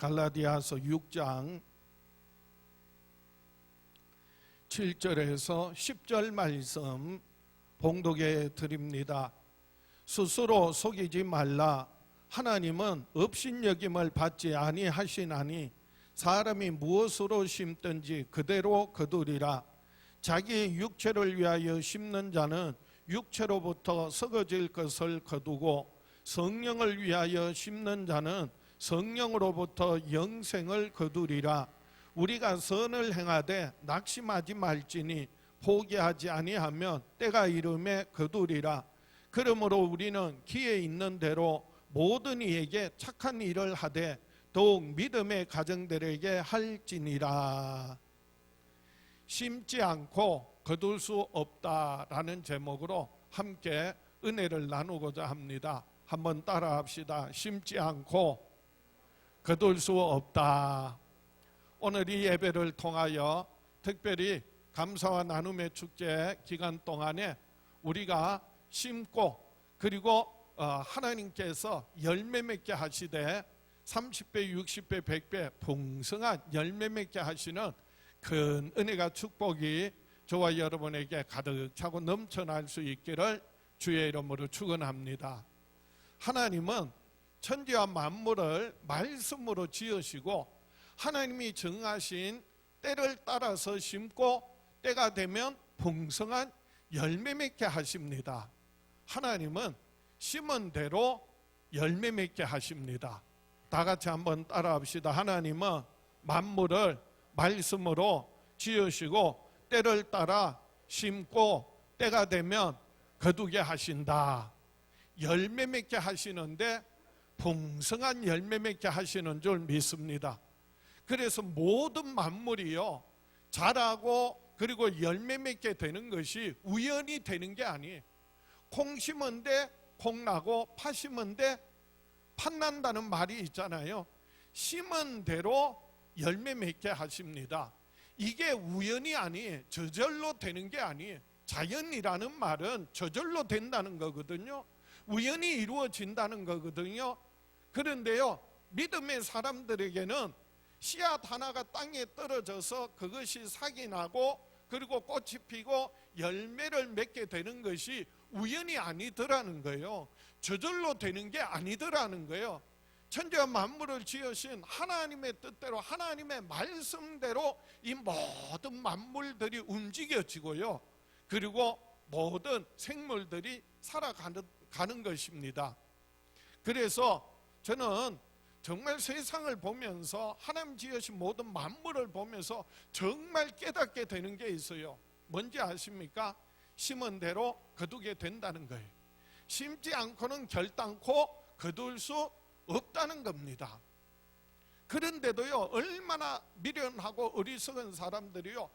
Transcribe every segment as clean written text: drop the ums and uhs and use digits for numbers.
갈라디아서 6장 7절에서 10절 말씀 봉독해 드립니다. 스스로 속이지 말라. 하나님은 업신여김을 받지 아니하시나니 사람이 무엇으로 심든지 그대로 거두리라. 자기 육체를 위하여 심는 자는 육체로부터 썩어질 것을 거두고 성령을 위하여 심는 자는 성령으로부터 영생을 거두리라. 우리가 선을 행하되 낙심하지 말지니 포기하지 아니하면 때가 이름에 거두리라. 그러므로 우리는 기회 있는 대로 모든 이에게 착한 일을 하되 더욱 믿음의 가정들에게 할지니라. 심지 않고 거둘 수 없다라는 제목으로 함께 은혜를 나누고자 합니다. 한번 따라 합시다. 심지 않고 거둘 수 없다. 오늘 이 예배를 통하여 특별히 감사와 나눔의 축제 기간 동안에 우리가 심고 그리고 하나님께서 열매 맺게 하시되 30배, 60배, 100배 풍성한 열매 맺게 하시는 큰 은혜가 축복이 저와 여러분에게 가득 차고 넘쳐날 수 있기를 주의 이름으로 축원합니다. 하나님은 천지와 만물을 말씀으로 지으시고 하나님이 정하신 때를 따라서 심고 때가 되면 풍성한 열매 맺게 하십니다. 하나님은 심은 대로 열매 맺게 하십니다. 다 같이 한번 따라 합시다. 하나님은 만물을 말씀으로 지으시고 때를 따라 심고 때가 되면 거두게 하신다. 열매 맺게 하시는데 풍성한 열매 맺게 하시는 줄 믿습니다. 그래서 모든 만물이요 자라고 그리고 열매 맺게 되는 것이 우연히 되는 게 아니에요. 콩 심은데 콩 나고 파 심은데 팥 난다는 말이 있잖아요. 심은 대로 열매 맺게 하십니다. 이게 우연이 아니에요. 저절로 되는 게 아니에요. 자연이라는 말은 저절로 된다는 거거든요. 우연히 이루어진다는 거거든요. 그런데요, 믿음의 사람들에게는 씨앗 하나가 땅에 떨어져서 그것이 싹이 나고 그리고 꽃이 피고 열매를 맺게 되는 것이 우연이 아니더라는 거예요. 저절로 되는 게 아니더라는 거예요. 천지와 만물을 지으신 하나님의 뜻대로 하나님의 말씀대로 이 모든 만물들이 움직여지고요. 그리고 모든 생물들이 살아가는 것입니다. 그래서 저는 정말 세상을 보면서 하나님 지으신 모든 만물을 보면서 정말 깨닫게 되는 게 있어요. 뭔지 아십니까? 심은 대로 거두게 된다는 거예요. 심지 않고는 결단코 거둘 수 없다는 겁니다. 그런데도요, 얼마나 미련하고 어리석은 사람들이요,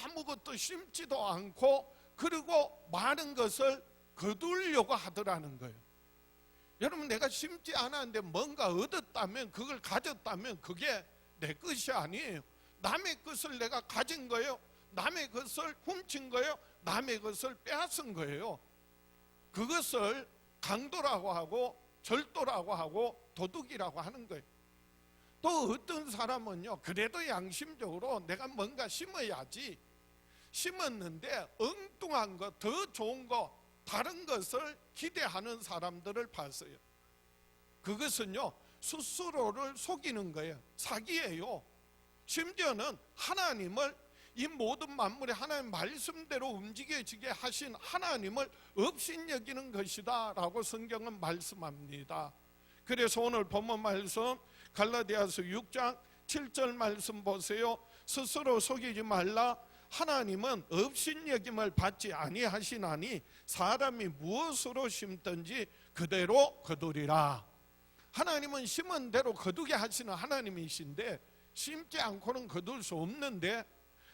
아무것도 심지도 않고 그리고 많은 것을 거두려고 하더라는 거예요. 여러분, 내가 심지 않았는데 뭔가 얻었다면, 그걸 가졌다면 그게 내 것이 아니에요. 남의 것을 내가 가진 거예요. 남의 것을 훔친 거예요. 남의 것을 빼앗은 거예요. 그것을 강도라고 하고 절도라고 하고 도둑이라고 하는 거예요. 또 어떤 사람은요, 그래도 양심적으로 내가 뭔가 심어야지, 심었는데 엉뚱한 거, 더 좋은 거, 다른 것을 기대하는 사람들을 봤어요. 그것은요, 스스로를 속이는 거예요. 사기예요. 심지어는 하나님을, 이 모든 만물이 하나님 말씀대로 움직여지게 하신 하나님을 업신여기는 것이다 라고 성경은 말씀합니다. 그래서 오늘 본문 말씀 갈라디아서 6장 7절 말씀 보세요. 스스로 속이지 말라. 하나님은 업신여김을 받지 아니하시나니 사람이 무엇으로 심든지 그대로 거두리라. 하나님은 심은 대로 거두게 하시는 하나님이신데 심지 않고는 거둘 수 없는데,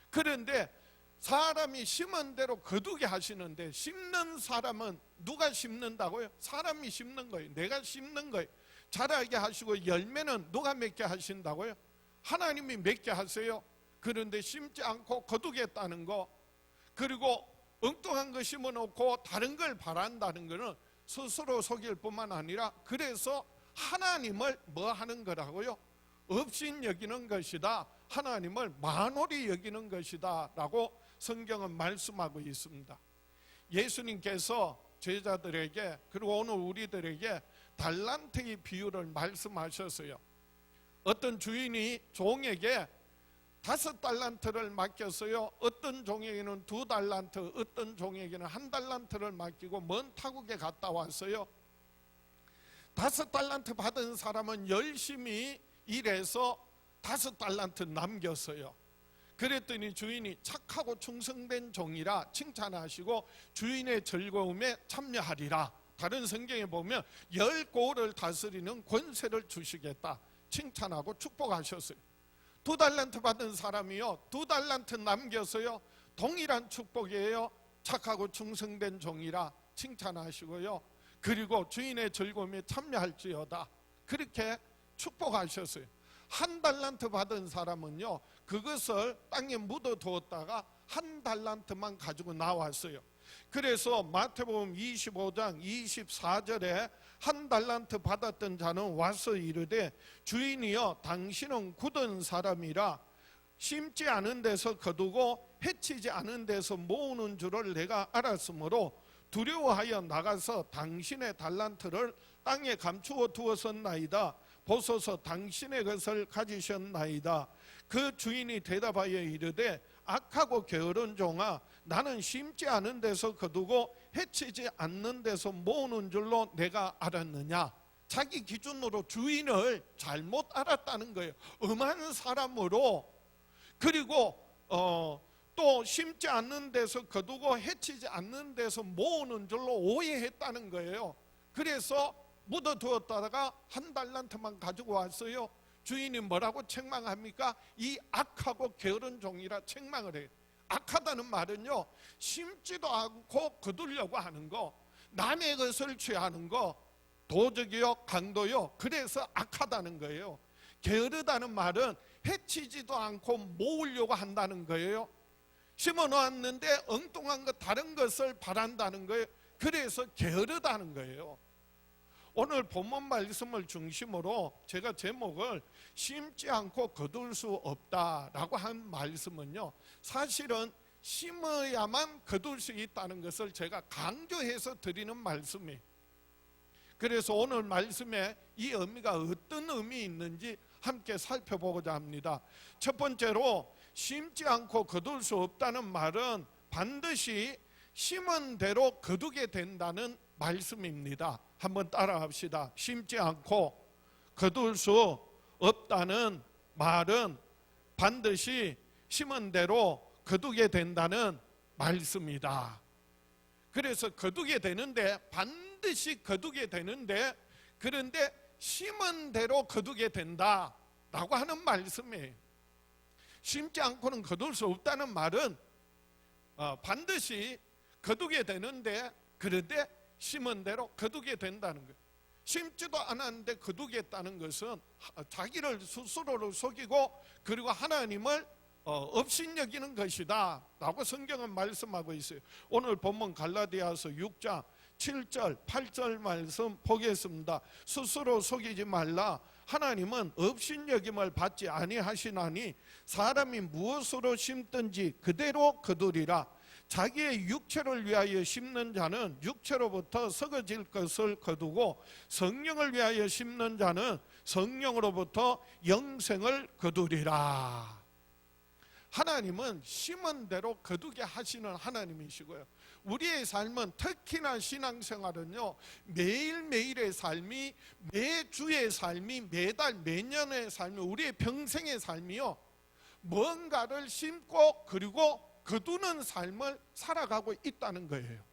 그런데 사람이 심은 대로 거두게 하시는데 심는 사람은 누가 심는다고요? 사람이 심는 거예요. 내가 심는 거예요. 자라게 하시고 열매는 누가 맺게 하신다고요? 하나님이 맺게 하세요. 그런데 심지 않고 거두겠다는 거, 그리고 엉뚱한 거 심어놓고 다른 걸 바란다는 것은 스스로 속일 뿐만 아니라 그래서 하나님을 뭐 하는 거라고요? 없인 여기는 것이다. 하나님을 만홀히 여기는 것이다 라고 성경은 말씀하고 있습니다. 예수님께서 제자들에게 그리고 오늘 우리들에게 달란트의 비유를 말씀하셨어요. 어떤 주인이 종에게 5달란트를 맡겼어요. 어떤 종에게는 2달란트, 어떤 종에게는 1달란트를 맡기고 먼 타국에 갔다 왔어요. 5달란트 받은 사람은 열심히 일해서 5달란트 남겼어요. 그랬더니 주인이 착하고 충성된 종이라 칭찬하시고 주인의 즐거움에 참여하리라. 다른 성경에 보면 10고을을 다스리는 권세를 주시겠다 칭찬하고 축복하셨어요. 2달란트 받은 사람이요, 2달란트 남겼어요. 동일한 축복이에요. 착하고 충성된 종이라 칭찬하시고요, 그리고 주인의 즐거움에 참여할지어다 그렇게 축복하셨어요. 1달란트 받은 사람은요, 그것을 땅에 묻어두었다가 1달란트만 가지고 나왔어요. 그래서 마태복음 25장 24절에 1달란트 받았던 자는 와서 이르되 주인이여 당신은 굳은 사람이라 심지 않은 데서 거두고 해치지 않은 데서 모으는 줄을 내가 알았으므로 두려워하여 나가서 당신의 달란트를 땅에 감추어 두었었나이다. 보소서 당신의 것을 가지셨나이다. 그 주인이 대답하여 이르되 악하고 게으른 종아, 나는 심지 않은 데서 거두고 해치지 않는 데서 모으는 줄로 내가 알았느냐. 자기 기준으로 주인을 잘못 알았다는 거예요. 엄한 사람으로, 그리고 또 심지 않는 데서 거두고 해치지 않는 데서 모으는 줄로 오해했다는 거예요. 그래서 묻어두었다가 1달란트만 가지고 왔어요. 주인이 뭐라고 책망합니까? 이 악하고 게으른 종이라 책망을 해요. 악하다는 말은요, 심지도 않고 거두려고 하는 거, 남의 것을 취하는 거, 도적이요, 강도요, 그래서 악하다는 거예요. 게으르다는 말은 해치지도 않고 모으려고 한다는 거예요. 심어놓았는데 엉뚱한 것, 다른 것을 바란다는 거예요. 그래서 게으르다는 거예요. 오늘 본문 말씀을 중심으로 제가 제목을 심지 않고 거둘 수 없다라고 한 말씀은요, 사실은 심어야만 거둘 수 있다는 것을 제가 강조해서 드리는 말씀이에요. 그래서 오늘 말씀에 이 의미가 어떤 의미 있는지 함께 살펴보고자 합니다. 첫 번째로 심지 않고 거둘 수 없다는 말은 반드시 심은 대로 거두게 된다는 말씀입니다. 한번 따라합시다. 심지 않고 거둘 수 없다는 말은 반드시 심은 대로 거두게 된다는 말씀이다. 그래서 거두게 되는데, 반드시 거두게 되는데, 그런데 심은 대로 거두게 된다라고 하는 말씀이에요. 심지 않고는 거둘 수 없다는 말은 반드시 거두게 되는데, 그런데 심은 대로 거두게 된다는 거예요. 심지도 않았는데 거두겠다는 것은 자기를 스스로를 속이고 그리고 하나님을 업신여기는 것이다 라고 성경은 말씀하고 있어요. 오늘 본문 갈라디아서 6장 7절 8절 말씀 보겠습니다. 스스로 속이지 말라. 하나님은 업신여김을 받지 아니하시나니 사람이 무엇으로 심든지 그대로 거두리라. 자기의 육체를 위하여 심는 자는 육체로부터 썩어질 것을 거두고 성령을 위하여 심는 자는 성령으로부터 영생을 거두리라. 하나님은 심은 대로 거두게 하시는 하나님이시고요, 우리의 삶은, 특히나 신앙생활은요, 매일매일의 삶이, 매주의 삶이, 매달 매년의 삶이, 우리의 평생의 삶이요, 뭔가를 심고 그리고 거두는 삶을 살아가고 있다는 거예요.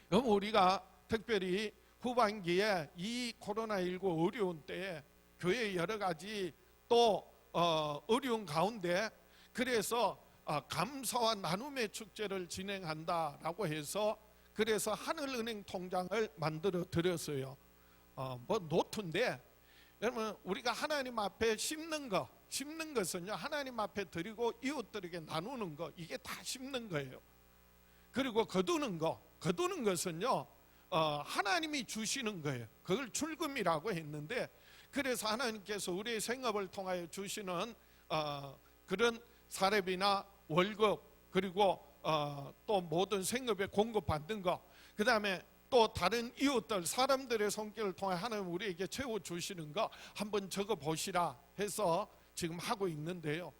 그럼 우리가 특별히 후반기에 이 코로나19 어려운 때에 교회 여러 가지 또 어려운 가운데, 그래서 감사와 나눔의 축제를 진행한다라고 해서 그래서 하늘은행 통장을 만들어 드렸어요. 뭐 노트인데, 여러분 우리가 하나님 앞에 심는 것은요, 하나님 앞에 드리고 이웃들에게 나누는 거, 이게 다 심는 거예요. 그리고 거두는 것은요, 하나님이 주시는 거예요. 그걸 출금이라고 했는데, 그래서 하나님께서 우리의 생업을 통하여 주시는 그런 사례비나 월급, 그리고 또 모든 생업에 공급받는 것, 그 다음에 또 다른 이웃들, 사람들의 손길을 통해 하나님 우리에게 채워주시는 거 한번 적어보시라 해서 지금 하고 있는데요.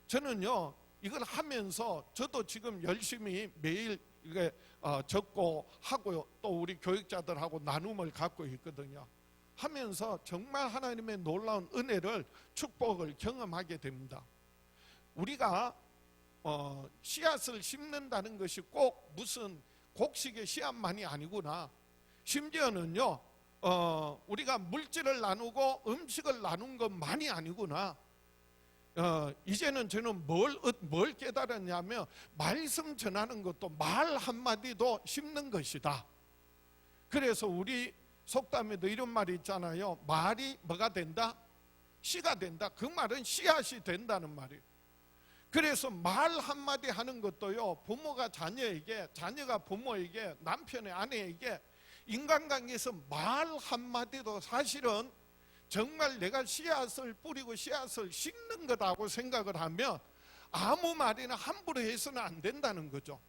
저는요, 이걸 하면서 저도 지금 열심히 매일 이게 적고 하고요, 또 우리 교육자들하고 나눔을 갖고 있거든요. 하면서 정말 하나님의 놀라운 은혜를, 축복을 경험하게 됩니다. 우리가 씨앗을 심는다는 것이 꼭 무슨 곡식의 씨앗만이 아니구나. 심지어는요, 우리가 물질을 나누고 음식을 나눈 것만이 아니구나. 이제는 저는 뭘 깨달았냐면, 말씀 전하는 것도 말 한마디도 심는 것이다. 그래서 우리 속담에도 이런 말이 있잖아요. 말이 뭐가 된다? 씨가 된다. 그 말은 씨앗이 된다는 말이에요. 그래서 말 한마디 하는 것도요, 부모가 자녀에게, 자녀가 부모에게, 남편의 아내에게, 인간관계에서 말 한마디도 사실은 정말 내가 씨앗을 뿌리고 씨앗을 심는 거다고 생각을 하면 아무 말이나 함부로 해서는 안 된다는 거죠.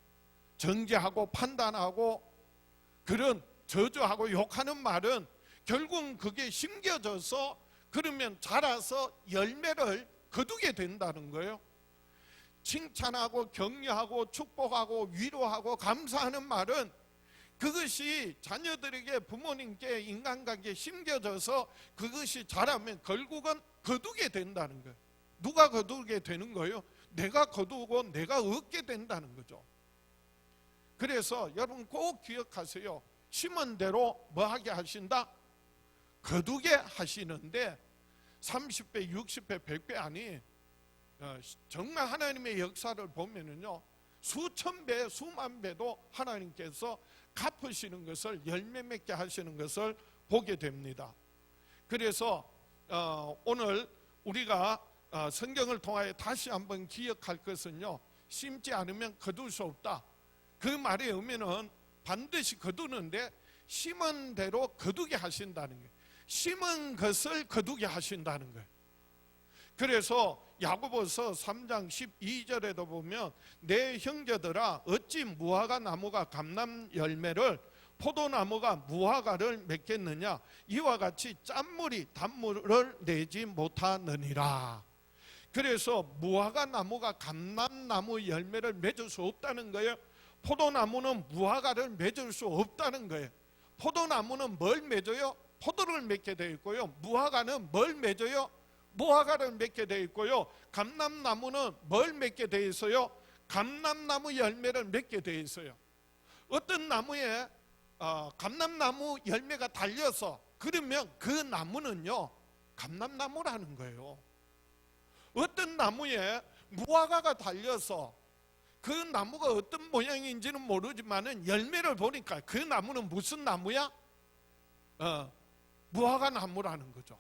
정죄하고 판단하고 그런 저주하고 욕하는 말은 결국은 그게 심겨져서 그러면 자라서 열매를 거두게 된다는 거예요. 칭찬하고 격려하고 축복하고 위로하고 감사하는 말은 그것이 자녀들에게, 부모님께, 인간관계에 심겨져서 그것이 자라면 결국은 거두게 된다는 거예요. 누가 거두게 되는 거예요? 내가 거두고 내가 얻게 된다는 거죠. 그래서 여러분 꼭 기억하세요. 심은 대로 뭐 하게 하신다? 거두게 하시는데 30배, 60배, 100배 아니, 정말 하나님의 역사를 보면은요, 수천 배, 수만 배도 하나님께서 갚으시는 것을, 열매 맺게 하시는 것을 보게 됩니다. 그래서 오늘 우리가 성경을 통하여 다시 한번 기억할 것은요, 심지 않으면 거둘 수 없다. 그 말의 의미는 반드시 거두는데 심은 대로 거두게 하신다는 거예요. 심은 것을 거두게 하신다는 거예요. 그래서 야고보서 3장 12절에도 보면 내 형제들아 어찌 무화과 나무가 감람 열매를 포도나무가 무화과를 맺겠느냐, 이와 같이 짠물이 단물을 내지 못하느니라. 그래서 무화과 나무가 감람나무 열매를 맺을 수 없다는 거예요. 포도나무는 무화과를 맺을 수 없다는 거예요. 포도나무는 뭘 맺어요? 포도를 맺게 되어 있고요. 무화과는 뭘 맺어요? 무화과를 맺게 되어 있고요. 감람나무는 뭘 맺게 되어 있어요? 감람나무 열매를 맺게 되어 있어요. 어떤 나무에 감람나무 열매가 달려서 그러면 그 나무는요 감람나무라는 거예요. 어떤 나무에 무화과가 달려서 그 나무가 어떤 모양인지는 모르지만은 열매를 보니까 그 나무는 무슨 나무야? 무화과 나무라는 거죠.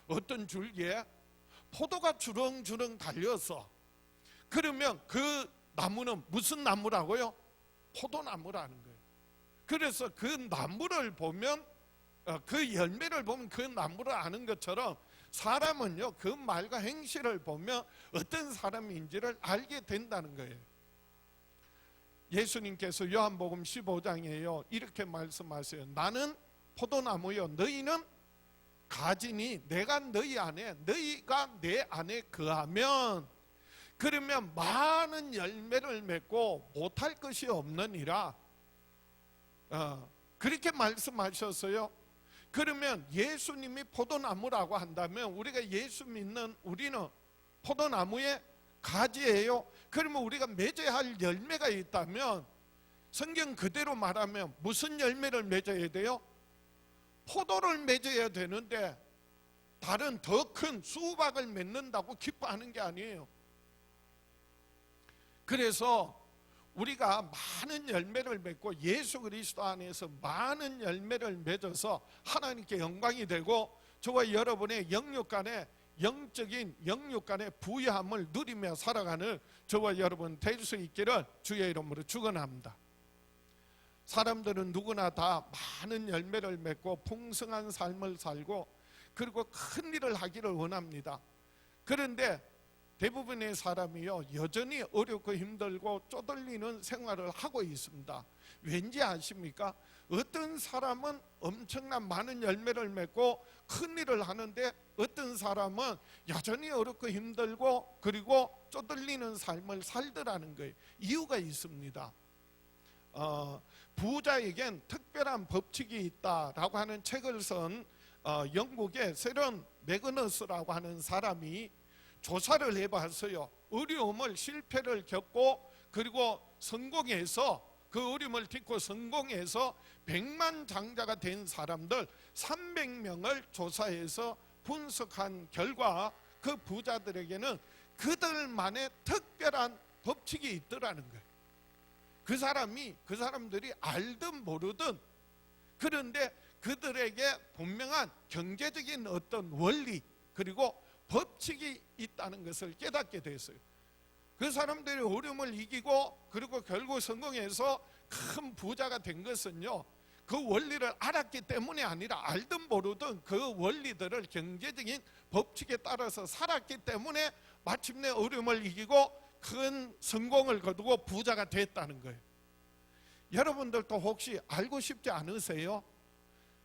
어떤 줄기에 포도가 주렁주렁 달려서 그러면 그 나무는 무슨 나무라고요? 포도나무라는 거예요. 그래서 그 나무를 보면, 그 열매를 보면 그 나무를 아는 것처럼 사람은요 그 말과 행실을 보면 어떤 사람인지를 알게 된다는 거예요. 예수님께서 요한복음 15장에요 이렇게 말씀하세요. 나는 포도나무요 너희는 가지니 내가 너희 안에, 너희가 내 안에 거하면 그러면 많은 열매를 맺고 못할 것이 없느니라. 그렇게 말씀하셨어요. 그러면 예수님이 포도나무라고 한다면 우리가 예수 믿는 우리는 포도나무의 가지예요. 그러면 우리가 맺어야 할 열매가 있다면 성경 그대로 말하면 무슨 열매를 맺어야 돼요? 포도를 맺어야 되는데 다른 더 큰 수박을 맺는다고 기뻐하는 게 아니에요. 그래서 우리가 많은 열매를 맺고 예수 그리스도 안에서 많은 열매를 맺어서 하나님께 영광이 되고 저와 여러분의 영육간에 영적인 영육간의 부유함을 누리며 살아가는 저와 여러분 될 수 있기를 주의 이름으로 축원합니다. 사람들은 누구나 다 많은 열매를 맺고 풍성한 삶을 살고 그리고 큰 일을 하기를 원합니다. 그런데 대부분의 사람이요, 여전히 어렵고 힘들고 쪼들리는 생활을 하고 있습니다. 왠지 아십니까? 어떤 사람은 엄청난 많은 열매를 맺고 큰 일을 하는데 어떤 사람은 여전히 어렵고 힘들고 그리고 쪼들리는 삶을 살더라는 거예요. 이유가 있습니다. 부자에겐 특별한 법칙이 있다라고 하는 책을 쓴 영국의 세런 매그너스라고 하는 사람이 조사를 해봤어요. 어려움을 실패를 겪고 그리고 성공해서 그 어려움을 딛고 성공해서 100만 장자가 된 사람들 300명을 조사해서 분석한 결과 그 부자들에게는 그들만의 특별한 법칙이 있더라는 거예요. 그 사람들이 알든 모르든 그런데 그들에게 분명한 경제적인 어떤 원리 그리고 법칙이 있다는 것을 깨닫게 됐어요. 그 사람들이 어려움을 이기고 그리고 결국 성공해서 큰 부자가 된 것은요, 그 원리를 알았기 때문이 아니라 알든 모르든 그 원리들을 경제적인 법칙에 따라서 살았기 때문에 마침내 어려움을 이기고 큰 성공을 거두고 부자가 됐다는 거예요. 여러분들도 혹시 알고 싶지 않으세요?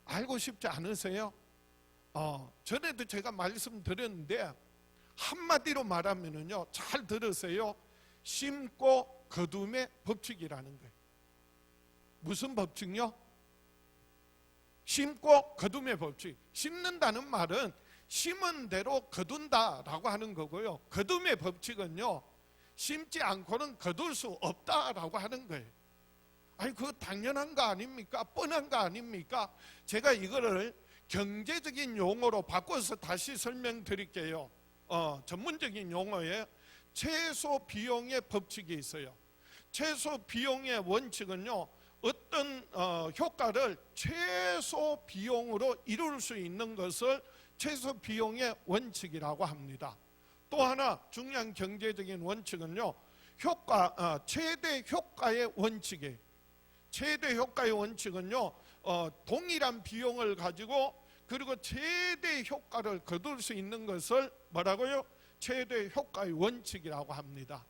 알고 싶지 않으세요? 전에도 제가 말씀드렸는데 한마디로 말하면은요, 잘 들으세요. 심고 거둠의 법칙이라는 거예요. 무슨 법칙요? 심고 거둠의 법칙. 심는다는 말은 심은 대로 거둔다라고 하는 거고요. 거둠의 법칙은요, 심지 않고는 거둘 수 없다라고 하는 거예요. 아니, 그거 당연한 거 아닙니까? 뻔한 거 아닙니까? 제가 이거를 경제적인 용어로 바꿔서 다시 설명드릴게요. 전문적인 용어에 최소 비용의 법칙이 있어요. 최소 비용의 원칙은요, 어떤 효과를 최소 비용으로 이룰 수 있는 것을 최소 비용의 원칙이라고 합니다. 또 하나 중요한 경제적인 원칙은요, 최대 효과의 원칙이에요. 최대 효과의 원칙은요, 동일한 비용을 가지고 그리고 최대 효과를 거둘 수 있는 것을 뭐라고요? 최대 효과의 원칙이라고 합니다.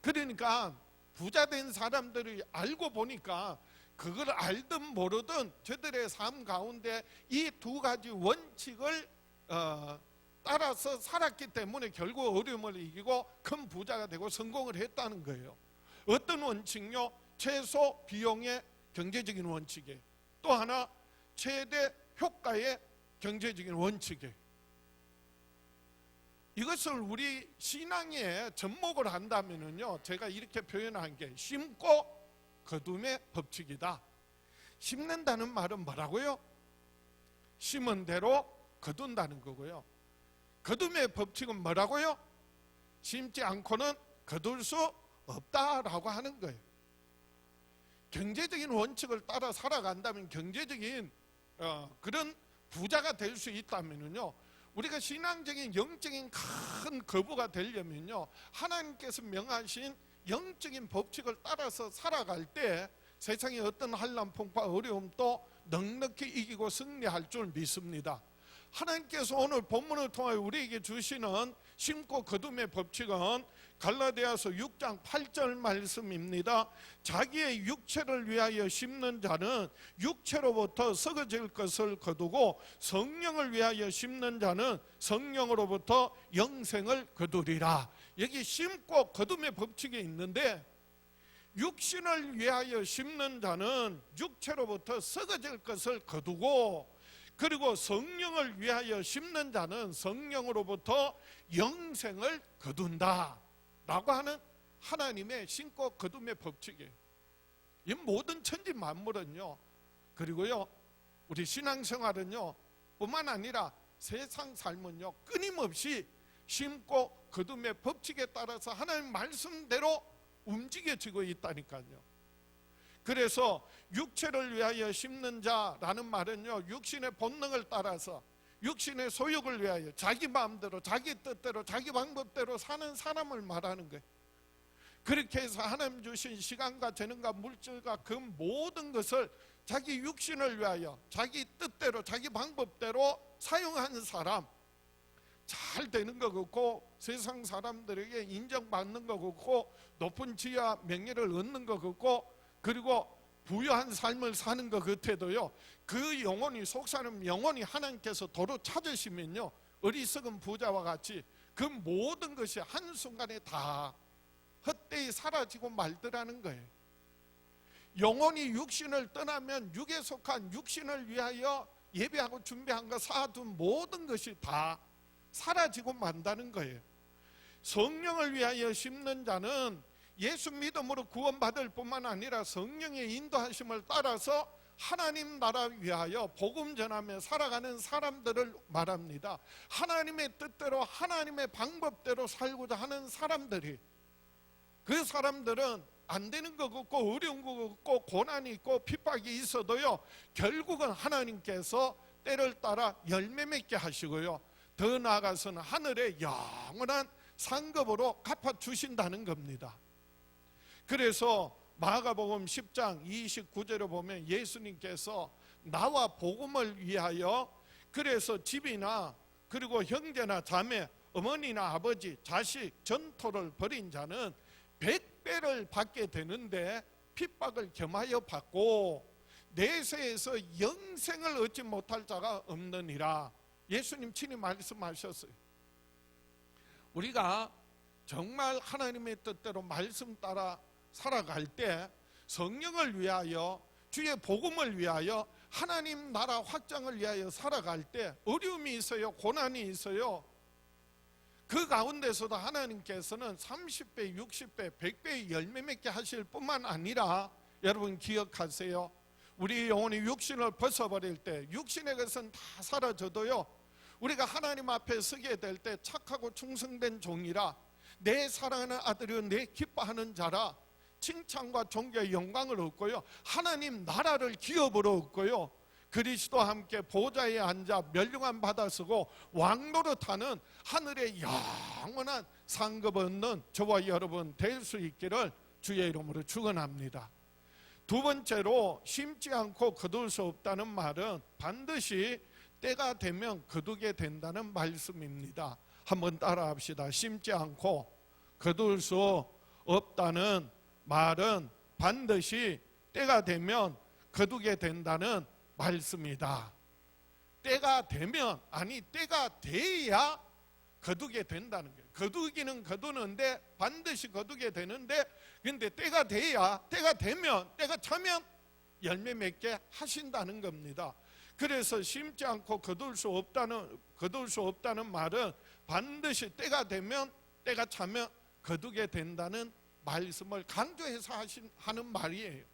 그러니까 부자 된 사람들이 알고 보니까 그걸 알든 모르든 저들의 삶 가운데 이 두 가지 원칙을 따라서 살았기 때문에 결국 어려움을 이기고 큰 부자가 되고 성공을 했다는 거예요. 어떤 원칙요? 최소 비용의 경제적인 원칙이에요. 또 하나 최대 효과의 경제적인 원칙이에요. 이것을 우리 신앙에 접목을 한다면요, 제가 이렇게 표현한 게 심고 거둠의 법칙이다. 심는다는 말은 뭐라고요? 심은 대로 거둔다는 거고요. 거둠의 법칙은 뭐라고요? 심지 않고는 거둘 수 없다라고 하는 거예요. 경제적인 원칙을 따라 살아간다면, 경제적인 그런 부자가 될 수 있다면요, 우리가 신앙적인 영적인 큰 거부가 되려면요, 하나님께서 명하신 영적인 법칙을 따라서 살아갈 때 세상의 어떤 한란풍파 어려움도 넉넉히 이기고 승리할 줄 믿습니다. 하나님께서 오늘 본문을 통하여 우리에게 주시는 심고 거둠의 법칙은 갈라디아서 6장 8절 말씀입니다. 자기의 육체를 위하여 심는 자는 육체로부터 썩어질 것을 거두고 성령을 위하여 심는 자는 성령으로부터 영생을 거두리라. 여기 심고 거둠의 법칙이 있는데, 육신을 위하여 심는 자는 육체로부터 썩어질 것을 거두고, 그리고 성령을 위하여 심는 자는 성령으로부터 영생을 거둔다 라고 하는 하나님의 심고 거둠의 법칙이에요. 이 모든 천지 만물은요, 그리고요 우리 신앙생활은요 뿐만 아니라 세상 삶은요 끊임없이 심고 거둠의 법칙에 따라서 하나님 말씀대로 움직여지고 있다니까요. 그래서 육체를 위하여 심는 자라는 말은요, 육신의 본능을 따라서 육신의 소욕을 위하여 자기 마음대로 자기 뜻대로 자기 방법대로 사는 사람을 말하는 거예요. 그렇게 해서 하나님 주신 시간과 재능과 물질과 그 모든 것을 자기 육신을 위하여 자기 뜻대로 자기 방법대로 사용하는 사람, 잘 되는 것 같고 세상 사람들에게 인정받는 것 같고 높은 지위와 명예를 얻는 것 같고 그리고 부유한 삶을 사는 것 같아도요, 그 영혼이 속사람 영혼이 하나님께서 도로 찾으시면요, 어리석은 부자와 같이 그 모든 것이 한순간에 다 헛되이 사라지고 말더라는 거예요. 영혼이 육신을 떠나면 육에 속한 육신을 위하여 예배하고 준비한 것 쌓아둔 모든 것이 다 사라지고 만다는 거예요. 성령을 위하여 심는 자는 예수 믿음으로 구원받을 뿐만 아니라 성령의 인도하심을 따라서 하나님 나라 위하여 복음 전하며 살아가는 사람들을 말합니다. 하나님의 뜻대로 하나님의 방법대로 살고자 하는 사람들이, 그 사람들은 안 되는 것 같고 어려운 것 같고 고난이 있고 핍박이 있어도요, 결국은 하나님께서 때를 따라 열매 맺게 하시고요, 더 나아가서는 하늘의 영원한 상급으로 갚아주신다는 겁니다. 그래서 마가복음 10장 29절에 보면 예수님께서 나와 복음을 위하여 그래서 집이나 그리고 형제나 자매, 어머니나 아버지, 자식, 전토를 벌인 자는 100배를 받게 되는데 핍박을 겸하여 받고 내세에서 영생을 얻지 못할 자가 없느니라. 예수님 친히 말씀하셨어요. 우리가 정말 하나님의 뜻대로 말씀 따라 살아갈 때 성령을 위하여 주의 복음을 위하여 하나님 나라 확장을 위하여 살아갈 때 어려움이 있어요, 고난이 있어요. 그 가운데서도 하나님께서는 30배, 60배, 100배의 열매 맺게 하실 뿐만 아니라 여러분 기억하세요. 우리 영혼이 육신을 벗어버릴 때 육신의 것은 다 사라져도요, 우리가 하나님 앞에 서게 될 때 착하고 충성된 종이라 내 사랑하는 아들이요 내 기뻐하는 자라 칭찬과 존귀의 영광을 얻고요, 하나님 나라를 기업으로 얻고요, 그리스도와 함께 보좌에 앉아 멸류관 받아 쓰고 왕노릇하는 하늘의 영원한 상급 얻는 저와 여러분 될 수 있기를 주의 이름으로 축원합니다. 두 번째로 심지 않고 거둘 수 없다는 말은 반드시 때가 되면 거두게 된다는 말씀입니다. 한번 따라합시다. 심지 않고 거둘 수 없다는 말은 반드시 때가 되면 거두게 된다는 말씀이다. 때가 되면, 아니 때가 돼야 거두게 된다는 거예요. 거두기는 거두는데 반드시 거두게 되는데, 근데 때가 돼야, 때가 되면, 때가 차면 열매 맺게 하신다는 겁니다. 그래서 심지 않고 거둘 수 없다는 말은 반드시 때가 되면, 때가 차면 거두게 된다는 말씀을 강조해서 하는 말이에요.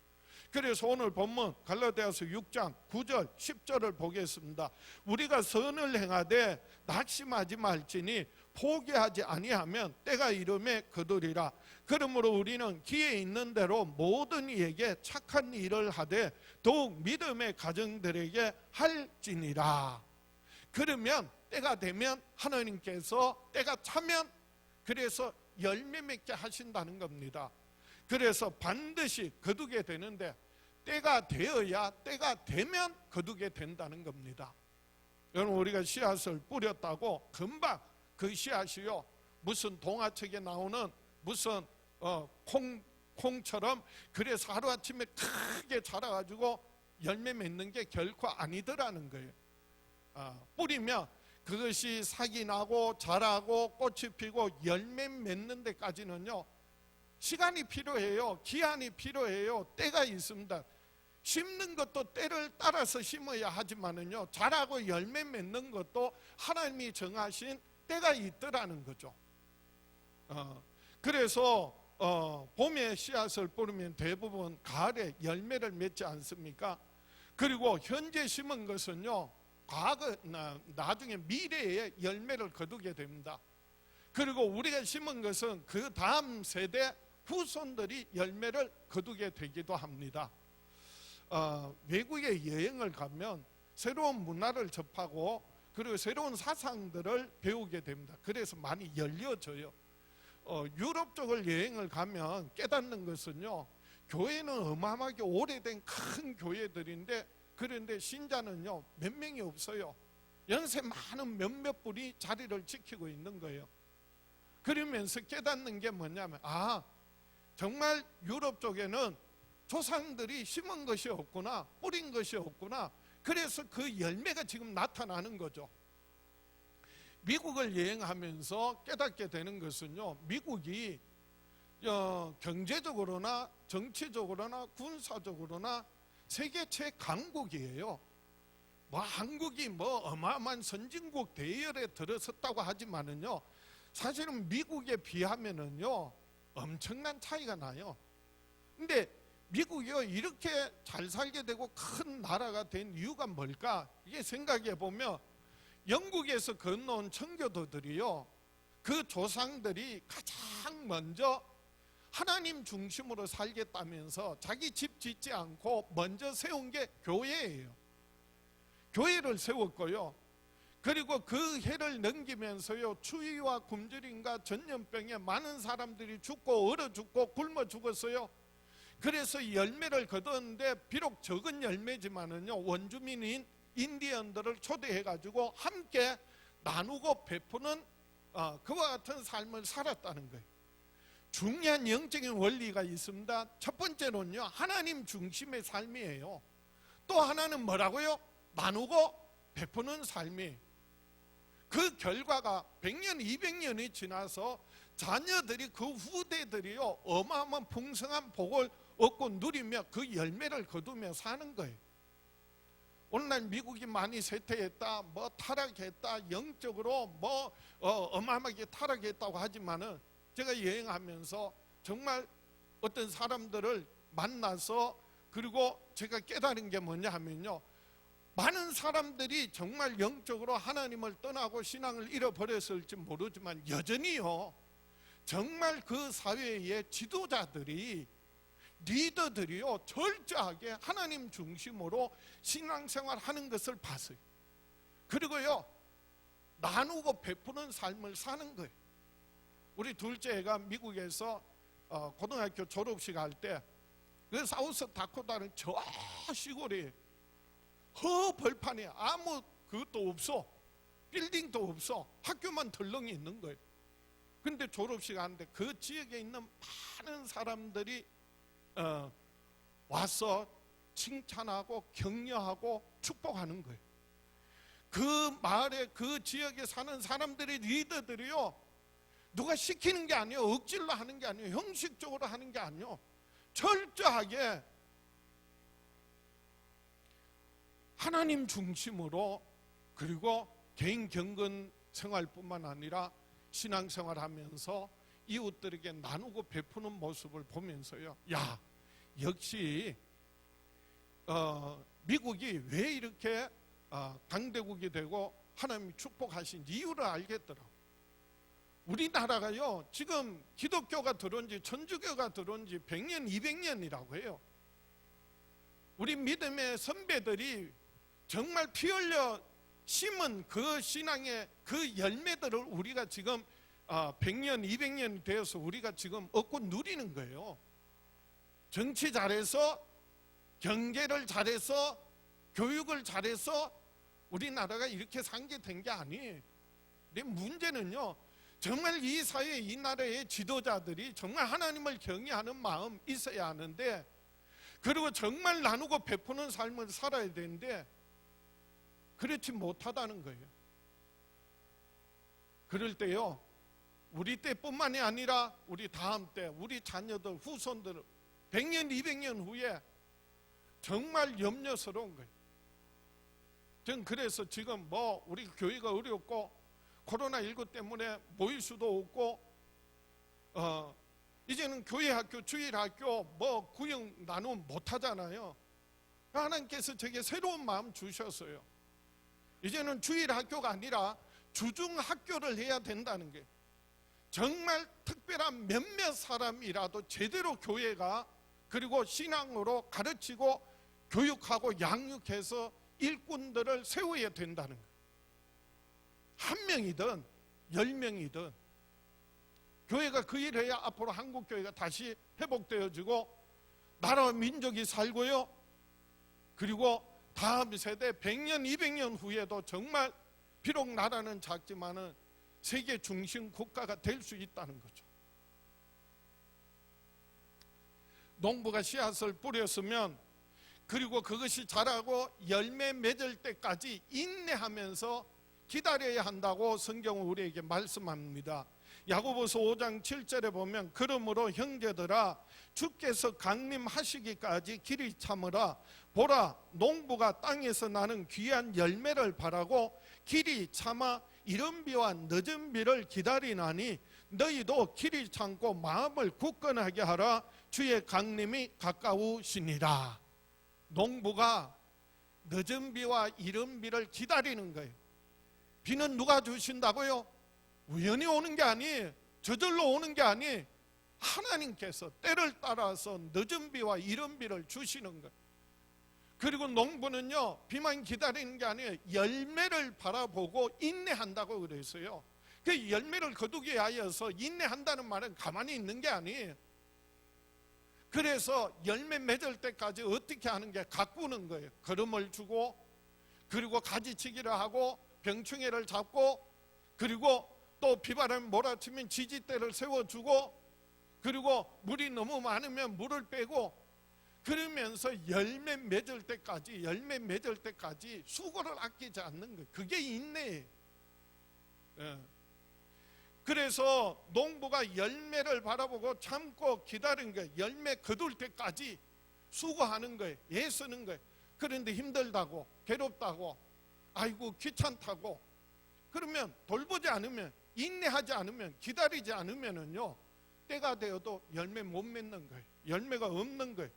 그래서 오늘 본문 갈라디아서 6장 9절 10절을 보겠습니다. 우리가 선을 행하되 낙심하지 말지니 포기하지 아니하면 때가 이름에 거두리라. 그러므로 우리는 기회 있는 대로 모든 이에게 착한 일을 하되 더욱 믿음의 가정들에게 할지니라. 그러면 때가 되면 하나님께서 때가 차면 그래서 열매 맺게 하신다는 겁니다. 그래서 반드시 거두게 되는데 때가 되어야, 때가 되면 거두게 된다는 겁니다. 여러분, 우리가 씨앗을 뿌렸다고 금방 그 씨앗이요 무슨 동화책에 나오는 무슨 콩처럼 그래서 하루아침에 크게 자라가지고 열매 맺는 게 결코 아니더라는 거예요. 뿌리면 그것이 싹이 나고 자라고 꽃이 피고 열매 맺는 데까지는요 시간이 필요해요. 기한이 필요해요. 때가 있습니다. 심는 것도 때를 따라서 심어야 하지만은요, 자라고 열매 맺는 것도 하나님이 정하신 때가 있더라는 거죠. 그래서 봄에 씨앗을 뿌리면 대부분 가을에 열매를 맺지 않습니까? 그리고 현재 심은 것은요, 나중에 미래에 열매를 거두게 됩니다. 그리고 우리가 심은 것은 그 다음 세대 후손들이 열매를 거두게 되기도 합니다. 외국에 여행을 가면 새로운 문화를 접하고 그리고 새로운 사상들을 배우게 됩니다. 그래서 많이 열려져요. 유럽 쪽을 여행을 가면 깨닫는 것은요, 교회는 어마어마하게 오래된 큰 교회들인데, 그런데 신자는요 몇 명이 없어요. 연세 많은 몇몇 분이 자리를 지키고 있는 거예요. 그러면서 깨닫는 게 뭐냐면, 정말 유럽 쪽에는 조상들이 심은 것이 없구나, 뿌린 것이 없구나. 그래서 그 열매가 지금 나타나는 거죠. 미국을 여행하면서 깨닫게 되는 것은요, 미국이 경제적으로나 정치적으로나 군사적으로나 세계 최강국이에요. 한국이 어마어마한 선진국 대열에 들어섰다고 하지만은요, 사실은 미국에 비하면은요 엄청난 차이가 나요. 근데 미국이요 이렇게 잘 살게 되고 큰 나라가 된 이유가 뭘까? 이게 생각해 보면, 영국에서 건너온 청교도들이요, 그 조상들이 가장 먼저 하나님 중심으로 살겠다면서 자기 집 짓지 않고 먼저 세운 게 교회예요. 교회를 세웠고요, 그리고 그 해를 넘기면서요 추위와 굶주림과 전염병에 많은 사람들이 죽고 얼어 죽고 굶어 죽었어요. 그래서 열매를 거뒀는데, 비록 적은 열매지만은요 원주민인 인디언들을 초대해가지고 함께 나누고 베푸는 그와 같은 삶을 살았다는 거예요. 중요한 영적인 원리가 있습니다. 첫 번째는요, 하나님 중심의 삶이에요. 또 하나는 뭐라고요? 나누고 베푸는 삶이. 그 결과가 100년, 200년이 지나서 자녀들이, 그 후대들이요 어마어마한 풍성한 복을 얻고 누리며 그 열매를 거두며 사는 거예요. 오늘날 미국이 많이 쇠퇴했다, 타락했다, 영적으로 어마어마하게 타락했다고 하지만은, 제가 여행하면서 정말 어떤 사람들을 만나서, 그리고 제가 깨달은 게 뭐냐 하면요, 많은 사람들이 정말 영적으로 하나님을 떠나고 신앙을 잃어버렸을지 모르지만, 여전히요 정말 그 사회의 지도자들이, 리더들이요 철저하게 하나님 중심으로 신앙생활 하는 것을 봤어요. 그리고요 나누고 베푸는 삶을 사는 거예요. 우리 둘째 애가 미국에서 고등학교 졸업식 할 때, 그 사우스 다코타는 저 시골이 허벌판에 아무 그것도 없어, 빌딩도 없어, 학교만 덜렁이 있는 거예요. 근데 졸업식 하는데 그 지역에 있는 많은 사람들이 와서 칭찬하고 격려하고 축복하는 거예요. 그 마을에, 그 지역에 사는 사람들의 리더들이요, 누가 시키는 게 아니에요, 억지로 하는 게 아니에요, 형식적으로 하는 게 아니에요, 철저하게 하나님 중심으로, 그리고 개인 경건 생활뿐만 아니라 신앙생활하면서 이웃들에게 나누고 베푸는 모습을 보면서요, 역시 미국이 왜 이렇게 강대국이 되고 하나님이 축복하신 이유를 알겠더라고요. 우리나라가요 지금 기독교가 들어온 지, 천주교가 들어온 지 100년, 200년이라고 해요. 우리 믿음의 선배들이 정말 피 흘려 심은 그 신앙의 그 열매들을 우리가 지금 100년, 200년이 되어서 우리가 지금 얻고 누리는 거예요. 정치 잘해서, 경제를 잘해서, 교육을 잘해서 우리나라가 이렇게 상계된 게 아니에요. 근데 문제는요, 정말 이 사회, 이 나라의 지도자들이 정말 하나님을 경외하는 마음 있어야 하는데, 그리고 정말 나누고 베푸는 삶을 살아야 되는데 그렇지 못하다는 거예요. 그럴 때요, 우리 때뿐만이 아니라 우리 다음 때, 우리 자녀들, 후손들 100년, 200년 후에 정말 염려스러운 거예요. 전 그래서 지금 우리 교회가 어렵고 코로나19 때문에 모일 수도 없고 이제는 교회 학교, 주일 학교 구역 나눔 못 하잖아요. 하나님께서 제게 새로운 마음 주셨어요. 이제는 주일 학교가 아니라 주중 학교를 해야 된다는 게, 정말 특별한 몇몇 사람이라도 제대로 교회가, 그리고 신앙으로 가르치고 교육하고 양육해서 일꾼들을 세워야 된다는 거예요. 한 명이든 10명이든 교회가 그 일을 해야 앞으로 한국교회가 다시 회복되어지고 나라와 민족이 살고요, 그리고 다음 세대 100년 200년 후에도 정말 비록 나라는 작지만은 세계 중심 국가가 될 수 있다는 거죠. 농부가 씨앗을 뿌렸으면 그리고 그것이 자라고 열매 맺을 때까지 인내하면서 기다려야 한다고 성경은 우리에게 말씀합니다. 야고보서 5장 7절에 보면 그러므로 형제들아 주께서 강림하시기까지 길이 참으라. 보라, 농부가 땅에서 나는 귀한 열매를 바라고 길이 참아 이른 비와 늦은 비를 기다리나니 너희도 길이 참고 마음을 굳건하게 하라. 주의 강림이 가까우시니라. 농부가 늦은 비와 이른 비를 기다리는 거예요. 비는 누가 주신다고요? 우연히 오는 게 아니, 저절로 오는 게 아니, 하나님께서 때를 따라서 늦은 비와 이른 비를 주시는 거예요. 그리고 농부는요, 비만 기다리는 게 아니에요. 열매를 바라보고 인내한다고 그랬어요. 그 열매를 거두기 하여서 인내한다는 말은 가만히 있는 게 아니에요. 그래서 열매 맺을 때까지 어떻게 하는 게 가꾸는 거예요. 거름을 주고, 그리고 가지치기를 하고, 병충해를 잡고, 그리고 또 비바람이 몰아치면 지지대를 세워주고, 그리고 물이 너무 많으면 물을 빼고, 그러면서 열매 맺을 때까지 수고를 아끼지 않는 거예요. 그게 인내예요. 그래서 농부가 열매를 바라보고 참고 기다리는 거예요. 열매 거둘 때까지 수고하는 거예요. 애쓰는 거예요. 그런데 힘들다고, 괴롭다고, 아이고 귀찮다고, 그러면 돌보지 않으면, 인내하지 않으면, 기다리지 않으면은요, 때가 되어도 열매 못 맺는 거예요. 열매가 없는 거예요.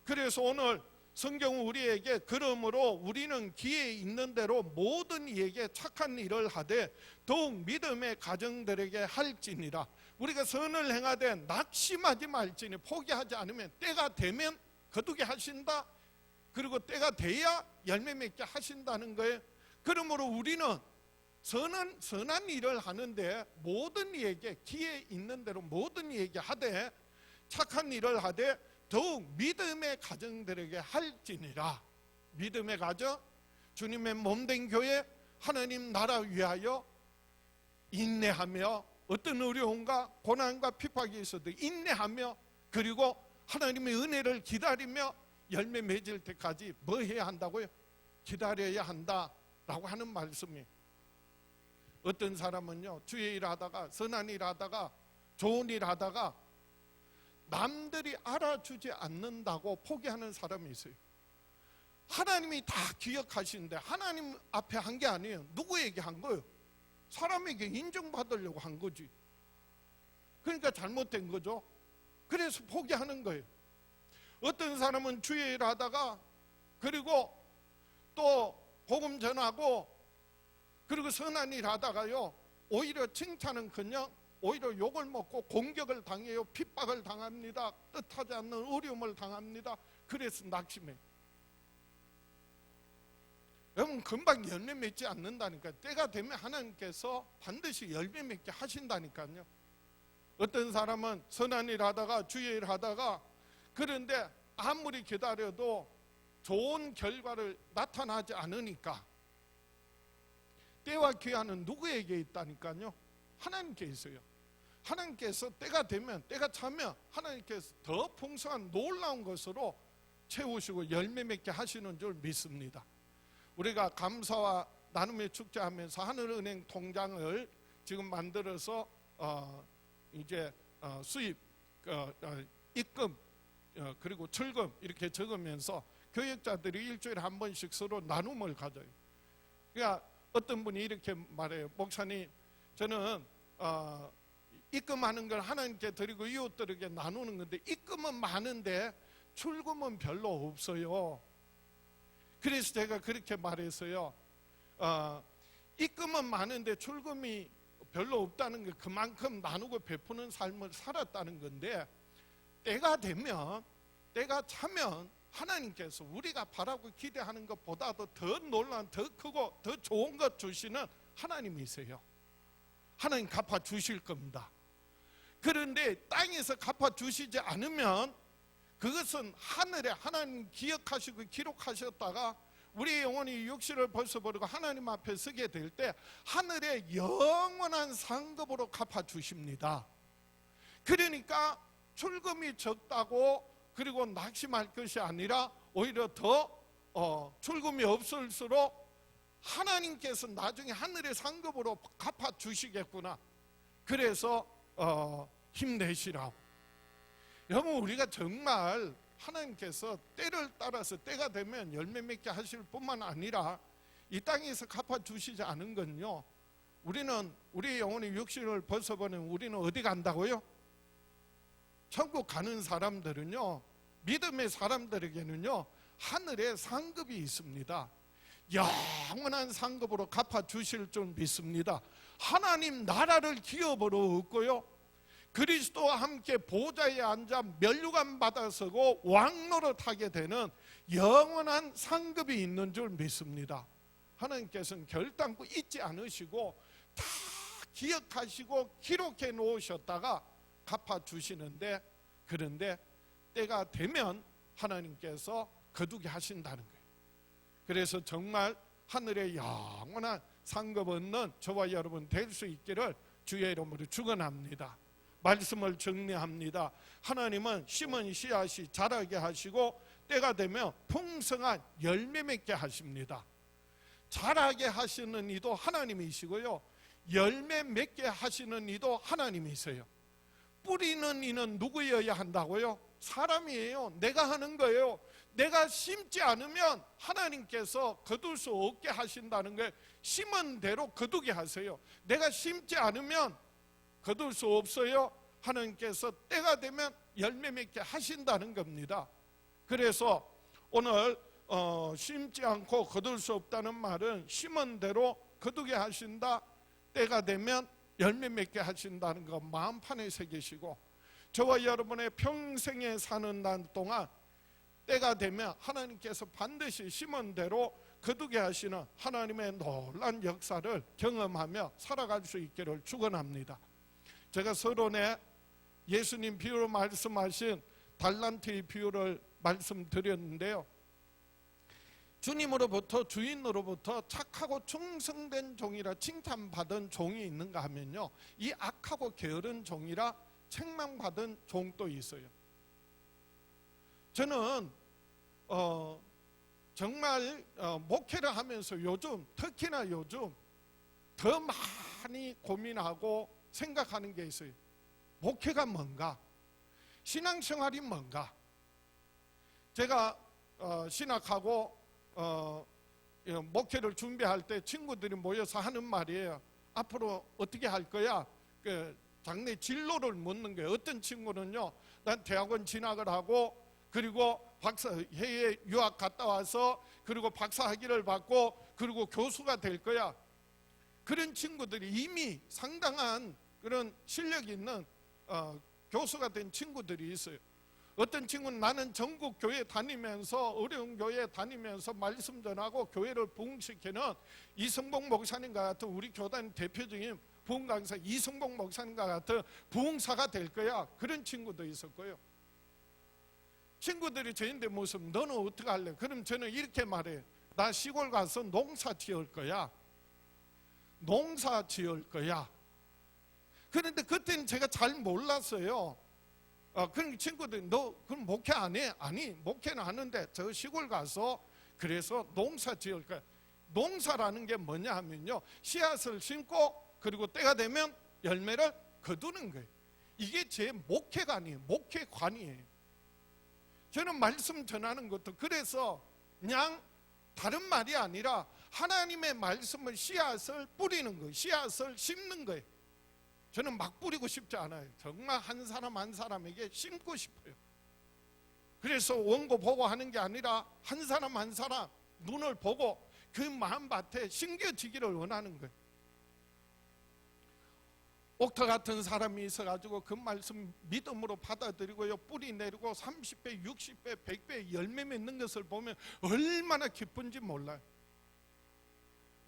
그래서 오늘 성경은 우리에게 그러므로 우리는 기회 있는 대로 모든 이에게 착한 일을 하되 더욱 믿음의 가정들에게 할지니라. 우리가 선을 행하되 낙심하지 말지니, 포기하지 않으면 때가 되면 거두게 하신다. 그리고 때가 돼야 열매 맺게 하신다는 거예요. 그러므로 우리는 선한 일을 하는데 모든 이에게 기회 있는 대로 모든 이에게 하되 착한 일을 하되 더욱 믿음의 가정들에게 할지니라. 믿음의 가정, 주님의 몸된 교회, 하나님 나라 위하여 인내하며 어떤 어려움과 고난과 핍박이 있어도 인내하며, 그리고 하나님의 은혜를 기다리며 열매 맺을 때까지 뭐 해야 한다고요? 기다려야 한다라고 하는 말씀이에요. 어떤 사람은요, 주의 일 하다가, 선한 일 하다가, 좋은 일 하다가 남들이 알아주지 않는다고 포기하는 사람이 있어요. 하나님이 다 기억하시는데 하나님 앞에 한 게 아니에요. 누구에게 한 거예요? 사람에게 인정받으려고 한 거지. 그러니까 잘못된 거죠. 그래서 포기하는 거예요. 어떤 사람은 주의 일 하다가, 그리고 또 복음 전하고, 그리고 선한 일 하다가요, 오히려 칭찬은커녕 오히려 욕을 먹고 공격을 당해요. 핍박을 당합니다. 뜻하지 않는 어려움을 당합니다. 그래서 낙심해. 여러분, 금방 열매 맺지 않는다니까요. 때가 되면 하나님께서 반드시 열매 맺게 하신다니까요. 어떤 사람은 선한 일 하다가, 주의 일 하다가, 그런데 아무리 기다려도 좋은 결과를 나타나지 않으니까 때와 기한은 누구에게 있다니까요? 하나님께 있어요. 하나님께서 때가 되면, 때가 차면 하나님께서 더 풍성한 놀라운 것으로 채우시고 열매 맺게 하시는 줄 믿습니다. 우리가 감사와 나눔의 축제하면서 하늘은행 통장을 지금 만들어서 이제 수입, 입금, 그리고 출금 이렇게 적으면서 교역자들이 일주일에 한 번씩 서로 나눔을 가져요. 그러니까 어떤 분이 이렇게 말해요. 목사님, 저는 입금하는 걸 하나님께 드리고 이웃들에게 나누는 건데 입금은 많은데 출금은 별로 없어요. 그래서 제가 그렇게 말했어요. 입금은 많은데 출금이 별로 없다는 게 그만큼 나누고 베푸는 삶을 살았다는 건데, 때가 되면, 때가 차면 하나님께서 우리가 바라고 기대하는 것보다도 더 놀라운, 더 크고 더 좋은 것 주시는 하나님이세요. 하나님 갚아 주실 겁니다. 그런데 땅에서 갚아주시지 않으면 그것은 하늘에 하나님 기억하시고 기록하셨다가 우리 영혼이 육신을 벗어버리고 하나님 앞에 서게 될 때 하늘에 영원한 상급으로 갚아주십니다. 그러니까 출금이 적다고 그리고 낙심할 것이 아니라 오히려 더 출금이 없을수록 하나님께서 나중에 하늘의 상급으로 갚아주시겠구나. 그래서 힘내시라고. 여러분, 우리가 정말 하나님께서 때를 따라서 때가 되면 열매 맺게 하실 뿐만 아니라 이 땅에서 갚아주시지 않은 건요, 우리는 우리 영혼의 육신을 벗어버리면 우리는 어디 간다고요? 천국 가는 사람들은요, 믿음의 사람들에게는요 하늘에 상급이 있습니다. 영원한 상급으로 갚아주실 줄 믿습니다. 하나님 나라를 기업으로 얻고요, 그리스도와 함께 보좌에 앉아 면류관 받아서고 왕노릇하게 되는 영원한 상급이 있는 줄 믿습니다. 하나님께서는 결단코 잊지 않으시고 다 기억하시고 기록해 놓으셨다가 갚아주시는데, 그런데 때가 되면 하나님께서 거두게 하신다는 거예요. 그래서 정말 하늘의 영원한 상급 얻는 저와 여러분 될 수 있기를 주의 이름으로 축원합니다. 말씀을 정리합니다. 하나님은 심은 씨앗이 자라게 하시고 때가 되면 풍성한 열매 맺게 하십니다. 자라게 하시는 이도 하나님이시고요, 열매 맺게 하시는 이도 하나님이세요. 뿌리는 이는 누구여야 한다고요? 사람이에요. 내가 하는 거예요. 내가 심지 않으면 하나님께서 거둘 수 없게 하신다는 거예요. 심은 대로 거두게 하세요. 내가 심지 않으면 거둘 수 없어요. 하나님께서 때가 되면 열매 맺게 하신다는 겁니다. 그래서 오늘 심지 않고 거둘 수 없다는 말은 심은 대로 거두게 하신다, 때가 되면 열매 맺게 하신다는 거 마음판에 새기시고, 저와 여러분의 평생에 사는 날 동안 때가 되면 하나님께서 반드시 심은 대로 거두게 하시는 하나님의 놀라운 역사를 경험하며 살아갈 수 있기를 축원합니다. 제가 서론에 예수님 비유로 말씀하신 달란트의 비유를 말씀드렸는데요, 주님으로부터, 주인으로부터 착하고 충성된 종이라 칭찬받은 종이 있는가 하면요, 이 악하고 게으른 종이라 책망받은 종도 있어요. 저는 정말 목회를 하면서 요즘, 특히나 요즘 더 많이 고민하고 생각하는 게 있어요. 목회가 뭔가? 신앙생활이 뭔가? 제가 신학하고 목회를 준비할 때 친구들이 모여서 하는 말이에요. 앞으로 어떻게 할 거야? 장래 진로를 묻는 거예요. 어떤 친구는요, 난 대학원 진학을 하고 그리고 해외 유학 갔다 와서 그리고 박사 학위를 받고 그리고 교수가 될 거야. 그런 친구들이 이미 상당한 그런 실력이 있는 교수가 된 친구들이 있어요. 어떤 친구는 나는 전국 교회 다니면서 어려운 교회 다니면서 말씀 전하고 교회를 부흥시키는 이성봉 목사님과 같은 우리 교단 대표적인 부흥 강사 이성봉 목사님과 같은 부흥사가 될 거야. 그런 친구도 있었고요. 친구들이 저한테 무슨 너는 어떻게 할래? 그럼 저는 이렇게 말해요. 나 시골 가서 농사 지을 거야. 농사 지을 거야. 그런데 그때는 제가 잘 몰랐어요. 그런 친구들이 너 그럼 목회 안 해? 아니, 목회는 하는데 저 시골 가서 그래서 농사 지을 거야. 농사라는 게 뭐냐 하면요, 씨앗을 심고 그리고 때가 되면 열매를 거두는 거예요. 이게 제 목회가 아니에요. 목회관이에요. 저는 말씀 전하는 것도 그래서 그냥 다른 말이 아니라 하나님의 말씀을 씨앗을 뿌리는 거예요. 씨앗을 심는 거예요. 저는 막 뿌리고 싶지 않아요. 정말 한 사람 한 사람에게 심고 싶어요. 그래서 원고 보고 하는 게 아니라 한 사람 한 사람 눈을 보고 그 마음밭에 심겨지기를 원하는 거예요. 옥터 같은 사람이 있어가지고 그 말씀 믿음으로 받아들이고요, 뿌리 내리고 30배, 60배, 100배 열매 맺는 것을 보면 얼마나 기쁜지 몰라요.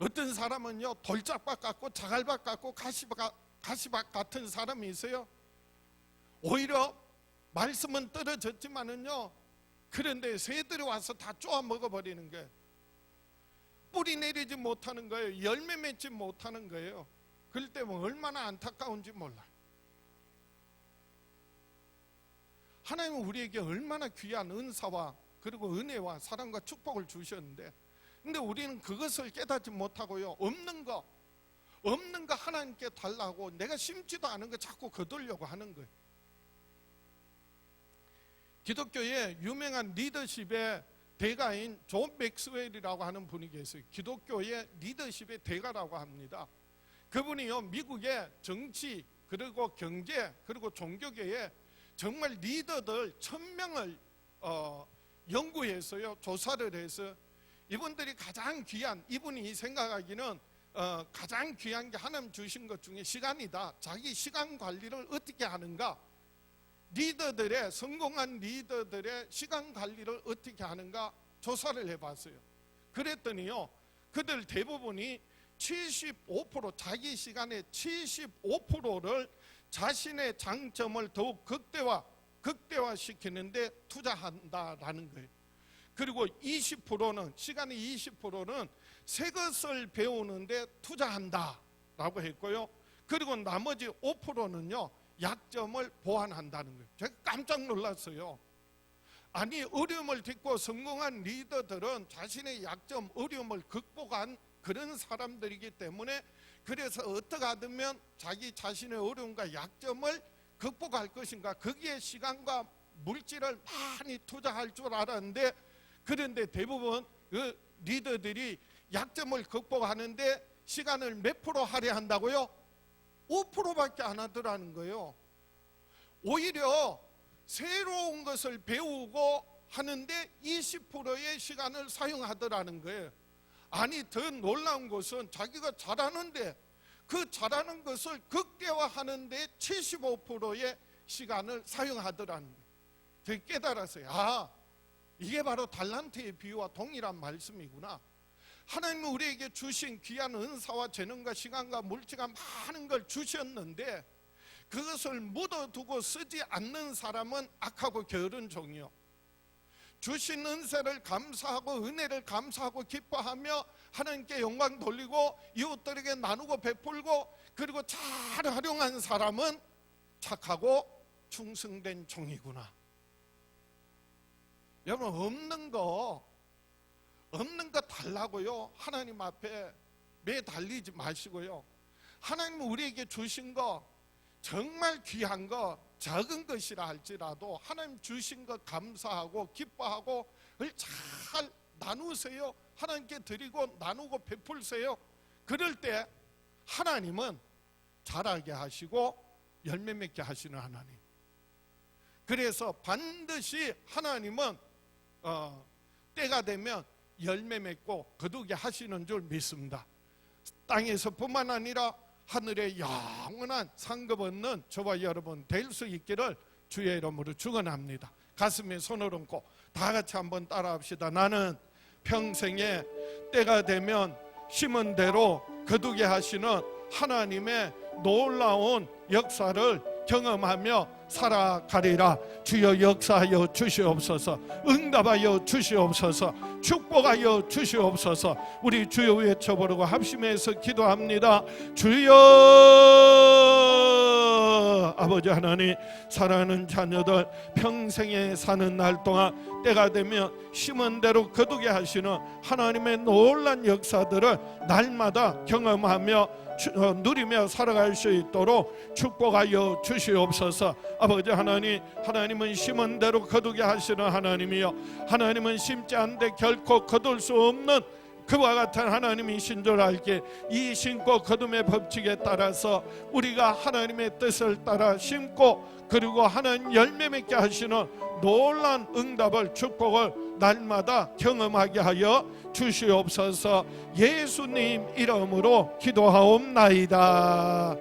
어떤 사람은요 돌짝밭 같고 자갈밭 같고 가시밭 같은 사람이 있어요. 오히려 말씀은 떨어졌지만은요, 그런데 새들이 와서 다 쪼아 먹어버리는 거예요. 뿌리 내리지 못하는 거예요. 열매 맺지 못하는 거예요. 그럴 때면 얼마나 안타까운지 몰라요. 하나님은 우리에게 얼마나 귀한 은사와 그리고 은혜와 사랑과 축복을 주셨는데, 근데 우리는 그것을 깨닫지 못하고요, 없는 거 하나님께 달라고 내가 심지도 않은 거 자꾸 거두려고 하는 거예요. 기독교의 유명한 리더십의 대가인 존 맥스웰이라고 하는 분이 계세요. 기독교의 리더십의 대가라고 합니다. 그분이요, 미국의 정치 그리고 경제 그리고 종교계에 정말 리더들 1000명을 연구해서요, 조사를 해서 이분들이 가장 귀한, 이분이 생각하기는 가장 귀한 게 하나님 주신 것 중에 시간이다. 자기 시간 관리를 어떻게 하는가, 리더들의, 성공한 리더들의 시간 관리를 어떻게 하는가 조사를 해봤어요. 그랬더니요, 그들 대부분이 75%, 자기 시간의 75%를 자신의 장점을 더욱 극대화시키는데 투자한다라는 거예요. 그리고 20%는, 시간의 20%는 새 것을 배우는데 투자한다라고 했고요. 그리고 나머지 5%는요, 약점을 보완한다는 거예요. 제가 깜짝 놀랐어요. 아니, 어려움을 딛고 성공한 리더들은 자신의 약점, 어려움을 극복한 그런 사람들이기 때문에, 그래서 어떻게 하면 자기 자신의 어려움과 약점을 극복할 것인가, 거기에 시간과 물질을 많이 투자할 줄 알았는데, 그런데 대부분 그 리더들이 약점을 극복하는데 시간을 몇 프로 할애한다고요? 5%밖에 안 하더라는 거예요. 오히려 새로운 것을 배우고 하는데 20%의 시간을 사용하더라는 거예요. 아니, 더 놀라운 것은 자기가 잘하는데 그 잘하는 것을 극대화하는데 75%의 시간을 사용하더라는 거예요. 제가 깨달았어요. 이게 바로 달란트의 비유와 동일한 말씀이구나. 하나님은 우리에게 주신 귀한 은사와 재능과 시간과 물질과 많은 걸 주셨는데, 그것을 묻어두고 쓰지 않는 사람은 악하고 게으른 종이요, 주신 은혜를 감사하고 은혜를 감사하고 기뻐하며 하나님께 영광 돌리고 이웃들에게 나누고 베풀고 그리고 잘 활용한 사람은 착하고 충성된 종이구나. 여러분, 없는 거 달라고요 하나님 앞에 매달리지 마시고요, 하나님 우리에게 주신 거, 정말 귀한 거, 작은 것이라 할지라도 하나님 주신 것 감사하고 기뻐하고 잘 나누세요. 하나님께 드리고 나누고 베풀세요. 그럴 때 하나님은 자라게 하시고 열매 맺게 하시는 하나님. 그래서 반드시 하나님은 때가 되면 열매 맺고 거두게 하시는 줄 믿습니다. 땅에서뿐만 아니라 하늘의 영원한 상급 없는 저와 여러분 될 수 있기를 주의 이름으로 축원합니다. 가슴에 손을 얹고 다 같이 한번 따라합시다. 나는 평생에 때가 되면 심은 대로 거두게 하시는 하나님의 놀라운 역사를 경험하며 살아가리라. 주여 역사하여 주시옵소서, 응답하여 주시옵소서, 축복하여 주시옵소서. 우리 주여 외쳐보려고 합심해서 기도합니다. 주여. 아버지 하나님, 사랑하는 자녀들 평생에 사는 날 동안 때가 되면 심은 대로 거두게 하시는 하나님의 놀란 역사들을 날마다 경험하며 누리며 살아갈 수 있도록 축복하여 주시옵소서. 아버지 하나님, 하나님은 심은 대로 거두게 하시는 하나님이요, 하나님은 심지 않되 결코 거둘 수 없는 그와 같은 하나님이신 줄 알게, 이 심고 거둠의 법칙에 따라서 우리가 하나님의 뜻을 따라 심고 그리고 하나님 열매 맺게 하시는 놀란 응답을, 축복을 날마다 경험하게 하여 주시옵소서. 예수님 이름으로 기도하옵나이다.